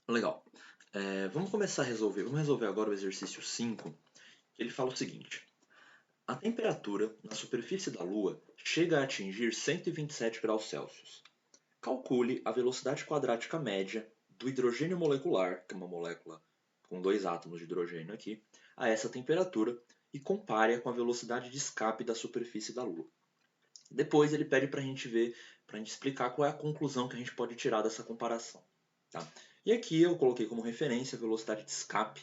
Legal. Vamos começar a resolver. Vamos resolver agora o exercício 5, que ele fala o seguinte. A temperatura na superfície da Lua chega a atingir 127 graus Celsius. Calcule a velocidade quadrática média do hidrogênio molecular, que é uma molécula com dois átomos de hidrogênio aqui, a essa temperatura e compare-a com a velocidade de escape da superfície da Lua. Depois ele pede para a gente ver, para a gente explicar qual é a conclusão que a gente pode tirar dessa comparação. Tá? E aqui eu coloquei como referência a velocidade de escape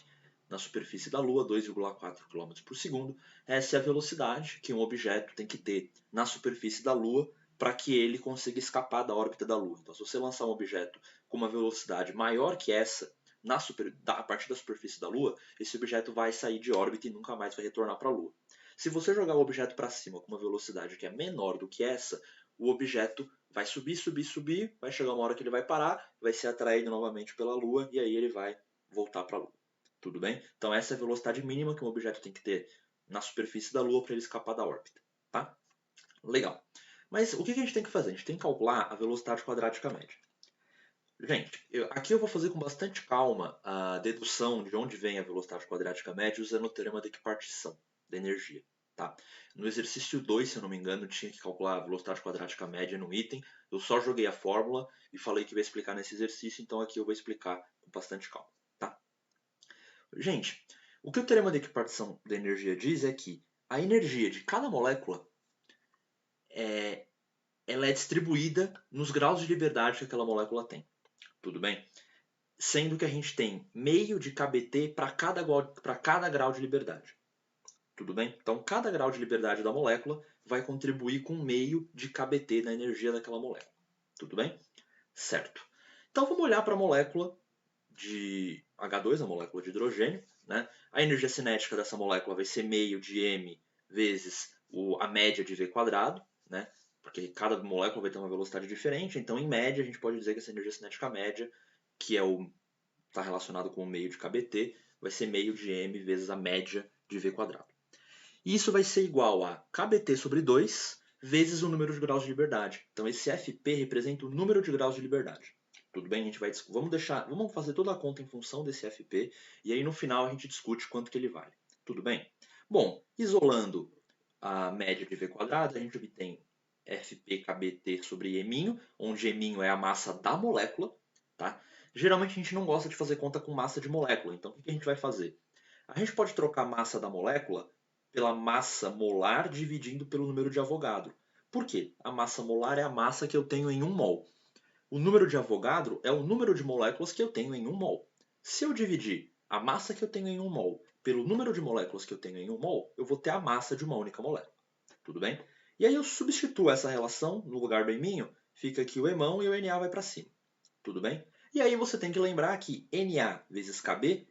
na superfície da Lua, 2,4 km por segundo. Essa é a velocidade que um objeto tem que ter na superfície da Lua para que ele consiga escapar da órbita da Lua. Então, se você lançar um objeto com uma velocidade maior que essa a partir da superfície da Lua, esse objeto vai sair de órbita e nunca mais vai retornar para a Lua. Se você jogar o objeto para cima com uma velocidade que é menor do que essa, o objeto vai subir, subir, subir, vai chegar uma hora que ele vai parar, vai ser atraído novamente pela Lua e aí ele vai voltar para a Lua. Tudo bem? Então essa é a velocidade mínima que um objeto tem que ter na superfície da Lua para ele escapar da órbita. Tá? Legal. Mas o que a gente tem que fazer? A gente tem que calcular a velocidade quadrática média. Gente, aqui eu vou fazer com bastante calma a dedução de onde vem a velocidade quadrática média usando o teorema da equipartição da energia. Tá? No exercício 2, se eu não me engano, tinha que calcular a velocidade quadrática média no item. Eu só joguei a fórmula e falei que ia explicar nesse exercício, então aqui eu vou explicar com bastante calma. Tá? Gente, o que o teorema da equipartição da energia diz é que a energia de cada molécula ela é distribuída nos graus de liberdade que aquela molécula tem. Tudo bem? Sendo que a gente tem meio de kBt para cada grau de liberdade. Tudo bem? Então, cada grau de liberdade da molécula vai contribuir com meio de kBt na energia daquela molécula. Tudo bem? Certo. Então, vamos olhar para a molécula de H2, a molécula de hidrogênio. Né? A energia cinética dessa molécula vai ser meio de m vezes a média de v quadrado, né? Porque cada molécula vai ter uma velocidade diferente. Então, em média, a gente pode dizer que essa energia cinética média, que está relacionado com o meio de kBt, vai ser meio de m vezes a média de v quadrado. E isso vai ser igual a kBt sobre 2 vezes o número de graus de liberdade. Então esse Fp representa o número de graus de liberdade. Tudo bem? A gente vai vamos fazer toda a conta em função desse Fp e aí no final a gente discute quanto que ele vale. Tudo bem? Bom, isolando a média de v quadrado, a gente obtém Fp kBt sobre eminho, onde eminho é a massa da molécula, tá? Geralmente a gente não gosta de fazer conta com massa de molécula, então o que a gente vai fazer? A gente pode trocar a massa da molécula pela massa molar dividindo pelo número de Avogadro. Por quê? A massa molar é a massa que eu tenho em 1 mol. O número de Avogadro é o número de moléculas que eu tenho em 1 mol. Se eu dividir a massa que eu tenho em 1 mol pelo número de moléculas que eu tenho em 1 mol, eu vou ter a massa de uma única molécula. Tudo bem? E aí eu substituo essa relação no lugar do eminho, fica aqui o emão e o Na vai para cima. Tudo bem? E aí você tem que lembrar que Na vezes Kb,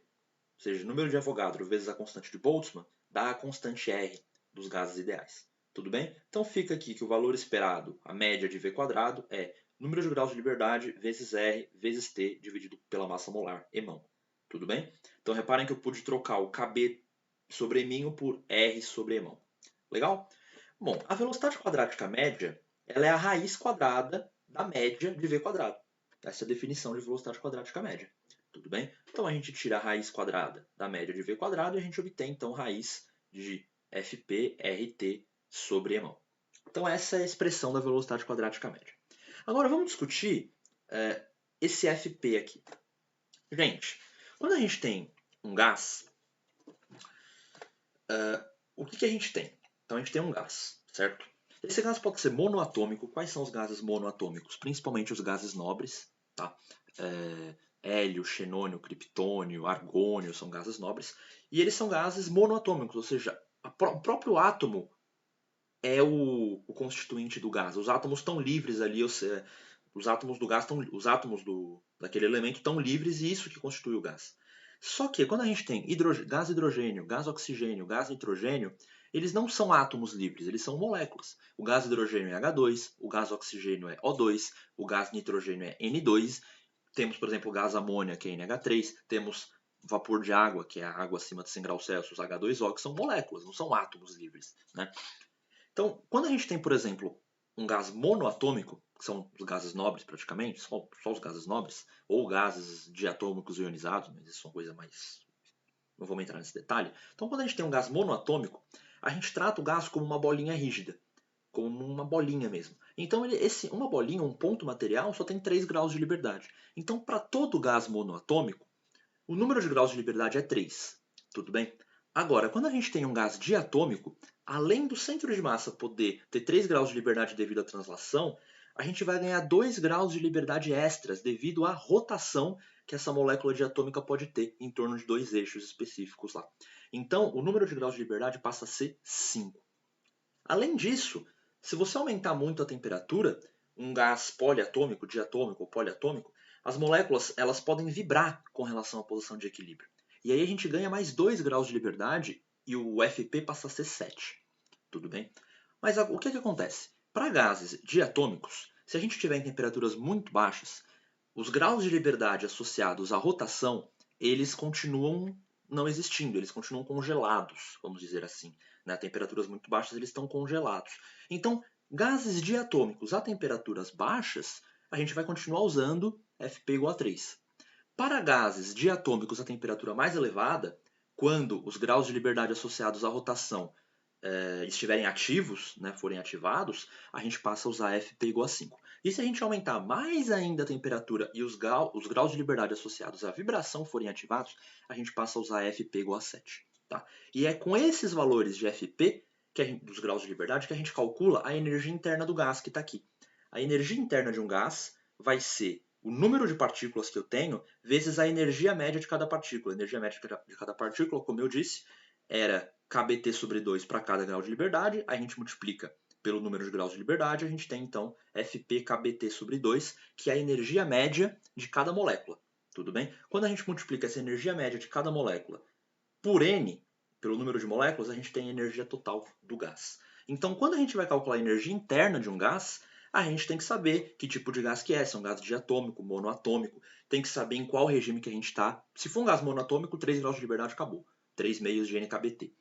ou seja, número de Avogadro vezes a constante de Boltzmann, dá a constante R dos gases ideais. Tudo bem? Então fica aqui que o valor esperado, a média de V quadrado, é número de graus de liberdade vezes R vezes T dividido pela massa molar, emão. Tudo bem? Então reparem que eu pude trocar o Kb sobre eminho por R sobre emão. Legal? Bom, a velocidade quadrática média ela é a raiz quadrada da média de V quadrado. Essa é a definição de velocidade quadrática média. Tudo bem? Então a gente tira a raiz quadrada da média de V quadrado e a gente obtém então raiz de Fp RT sobre emão. Então essa é a expressão da velocidade quadrática média. Agora vamos discutir esse Fp aqui. Gente, quando a gente tem um gás, o que a gente tem? Então a gente tem um gás, certo? Esse gás pode ser monoatômico. Quais são os gases monoatômicos? Principalmente os gases nobres, tá? Hélio, xenônio, criptônio, argônio são gases nobres. E eles são gases monoatômicos, ou seja, o próprio átomo é o constituinte do gás. Os átomos estão livres ali, os átomos do gás os átomos daquele elemento estão livres e isso que constitui o gás. Só que quando a gente tem gás hidrogênio, gás oxigênio, gás nitrogênio, eles não são átomos livres, eles são moléculas. O gás hidrogênio é H2, o gás oxigênio é O2, o gás nitrogênio é N2. Temos, por exemplo, o gás amônia, que é NH3. Temos vapor de água, que é a água acima de 100 graus Celsius, H2O, que são moléculas, não são átomos livres. Né? Então, quando a gente tem, por exemplo, um gás monoatômico, que são os gases nobres praticamente, só os gases nobres, ou gases diatômicos ionizados, mas isso é uma coisa mais... não vou entrar nesse detalhe. Então, quando a gente tem um gás monoatômico, a gente trata o gás como uma bolinha rígida, como uma bolinha mesmo. Então, uma bolinha, um ponto material, só tem 3 graus de liberdade. Então, para todo gás monoatômico, o número de graus de liberdade é 3. Tudo bem? Agora, quando a gente tem um gás diatômico, além do centro de massa poder ter 3 graus de liberdade devido à translação, a gente vai ganhar 2 graus de liberdade extras devido à rotação que essa molécula diatômica pode ter em torno de 2 eixos específicos lá. Então, o número de graus de liberdade passa a ser 5. Além disso, se você aumentar muito a temperatura, um gás poliatômico, diatômico ou poliatômico, as moléculas elas podem vibrar com relação à posição de equilíbrio. E aí a gente ganha mais 2 graus de liberdade e o FP passa a ser 7. Tudo bem? Mas o que acontece? Para gases diatômicos, se a gente tiver em temperaturas muito baixas, os graus de liberdade associados à rotação, eles continuam não existindo, eles continuam congelados, vamos dizer assim. A temperaturas muito baixas, eles estão congelados. Então, gases diatômicos a temperaturas baixas, a gente vai continuar usando FP igual a 3. Para gases diatômicos a temperatura mais elevada, quando os graus de liberdade associados à rotação estiverem ativos, forem ativados, a gente passa a usar FP igual a 5. E se a gente aumentar mais ainda a temperatura e os graus de liberdade associados à vibração forem ativados, a gente passa a usar FP igual a 7. Tá? E é com esses valores de FP, dos graus de liberdade, que a gente calcula a energia interna do gás que está aqui. A energia interna de um gás vai ser o número de partículas que eu tenho vezes a energia média de cada partícula. A energia média de cada partícula, como eu disse, era kBt sobre 2 para cada grau de liberdade, a gente multiplica pelo número de graus de liberdade, a gente tem então FP kBt sobre 2, que é a energia média de cada molécula. Tudo bem? Quando a gente multiplica essa energia média de cada molécula por N, pelo número de moléculas, a gente tem a energia total do gás. Então, quando a gente vai calcular a energia interna de um gás, a gente tem que saber que tipo de gás que é, se é um gás diatômico, monoatômico, tem que saber em qual regime que a gente está. Se for um gás monoatômico, 3 graus de liberdade acabou. 3 meios de NKBT.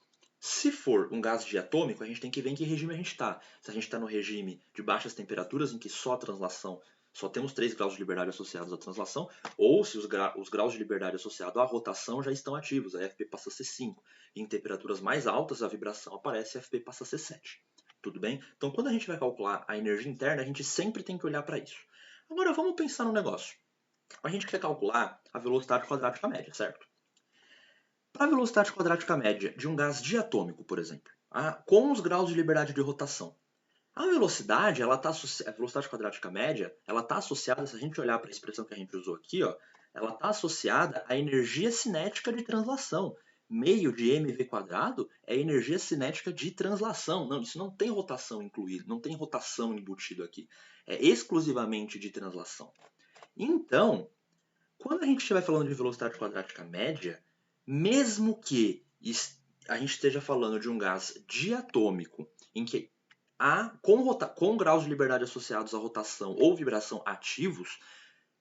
Se for um gás diatômico, a gente tem que ver em que regime a gente está. Se a gente está no regime de baixas temperaturas, em que só a translação, só temos 3 graus de liberdade associados à translação, ou se os graus de liberdade associados à rotação já estão ativos, a FP passa a ser 5. E em temperaturas mais altas, a vibração aparece e a FP passa a ser 7. Tudo bem? Então, quando a gente vai calcular a energia interna, a gente sempre tem que olhar para isso. Agora, vamos pensar no negócio. A gente quer calcular a velocidade quadrática média, certo? Para a velocidade quadrática média de um gás diatômico, por exemplo, com os graus de liberdade de rotação, a velocidade, a velocidade quadrática média, ela está associada, se a gente olhar para a expressão que a gente usou aqui, ela está associada à energia cinética de translação. Meio de mv quadrado é energia cinética de translação. Não, isso não tem rotação incluída, não tem rotação embutido aqui. É exclusivamente de translação. Então, quando a gente estiver falando de velocidade quadrática média, mesmo que a gente esteja falando de um gás diatômico, em que com graus de liberdade associados à rotação ou vibração ativos,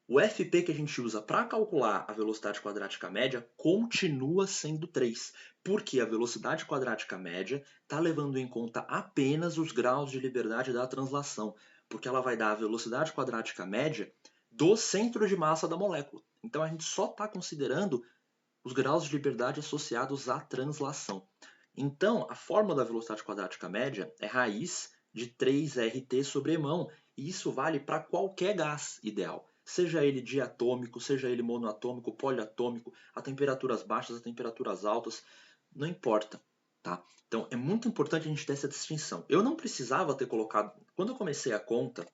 o FP que a gente usa para calcular a velocidade quadrática média continua sendo 3, porque a velocidade quadrática média está levando em conta apenas os graus de liberdade da translação, porque ela vai dar a velocidade quadrática média do centro de massa da molécula. Então a gente só está considerando os graus de liberdade associados à translação. Então, a fórmula da velocidade quadrática média é raiz de 3RT sobre mão, e isso vale para qualquer gás ideal, seja ele diatômico, seja ele monoatômico, poliatômico, a temperaturas baixas, a temperaturas altas, não importa. Tá? Então, é muito importante a gente ter essa distinção. Eu não precisava ter colocado, quando eu comecei a conta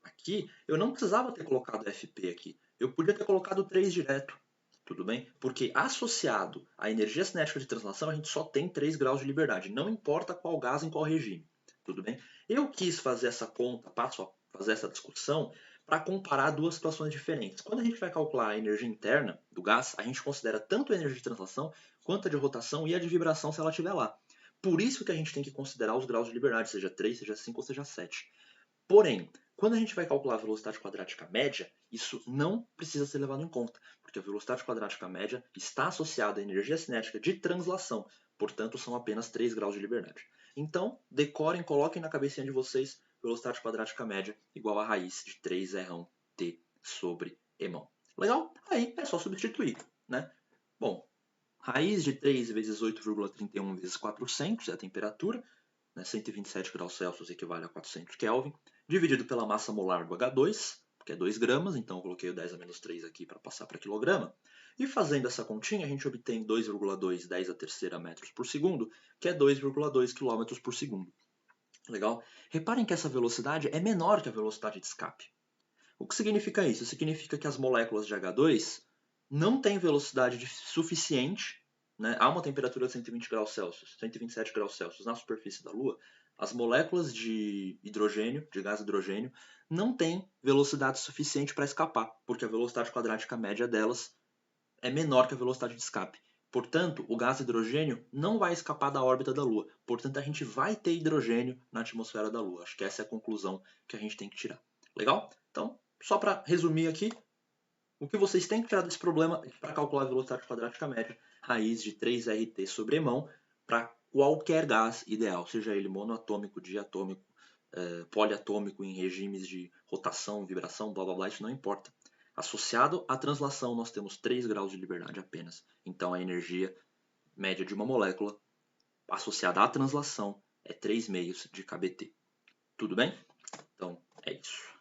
aqui, eu não precisava ter colocado FP aqui, eu podia ter colocado 3 direto. Tudo bem? Porque associado à energia cinética de translação, a gente só tem 3 graus de liberdade. Não importa qual gás em qual regime. Tudo bem? Eu quis fazer essa conta, passo a fazer essa discussão, para comparar duas situações diferentes. Quando a gente vai calcular a energia interna do gás, a gente considera tanto a energia de translação, quanto a de rotação e a de vibração se ela estiver lá. Por isso que a gente tem que considerar os graus de liberdade, seja 3, seja 5 ou seja 7. Porém, quando a gente vai calcular a velocidade quadrática média, isso não precisa ser levado em conta, porque a velocidade quadrática média está associada à energia cinética de translação, portanto são apenas 3 graus de liberdade. Então, decorem, coloquem na cabecinha de vocês velocidade quadrática média igual a raiz de 3R1T sobre Emão. Legal? Aí é só substituir, né? Bom, raiz de 3 vezes 8,31 vezes 400 é a temperatura, né? 127 graus Celsius equivale a 400 Kelvin, dividido pela massa molar do H2, que é 2 gramas, então eu coloquei o 10 a menos 3 aqui para passar para quilograma. E fazendo essa continha, a gente obtém 2,2 10 a terceira metros por segundo, que é 2,2 km por segundo. Legal? Reparem que essa velocidade é menor que a velocidade de escape. O que significa isso? Significa que as moléculas de H2 não têm velocidade suficiente, né? Há uma temperatura de 120 graus Celsius, 127 graus Celsius na superfície da Lua. As moléculas de hidrogênio, de gás hidrogênio, não têm velocidade suficiente para escapar, porque a velocidade quadrática média delas é menor que a velocidade de escape. Portanto, o gás hidrogênio não vai escapar da órbita da Lua. Portanto, a gente vai ter hidrogênio na atmosfera da Lua. Acho que essa é a conclusão que a gente tem que tirar. Legal? Então, só para resumir aqui, o que vocês têm que tirar desse problema é que para calcular a velocidade quadrática média, raiz de 3RT sobre Emão para qualquer gás ideal, seja ele monoatômico, diatômico, poliatômico, em regimes de rotação, vibração, blá blá blá, isso não importa. Associado à translação, nós temos 3 graus de liberdade apenas. Então, a energia média de uma molécula associada à translação é 3 meios de kBt. Tudo bem? Então, é isso.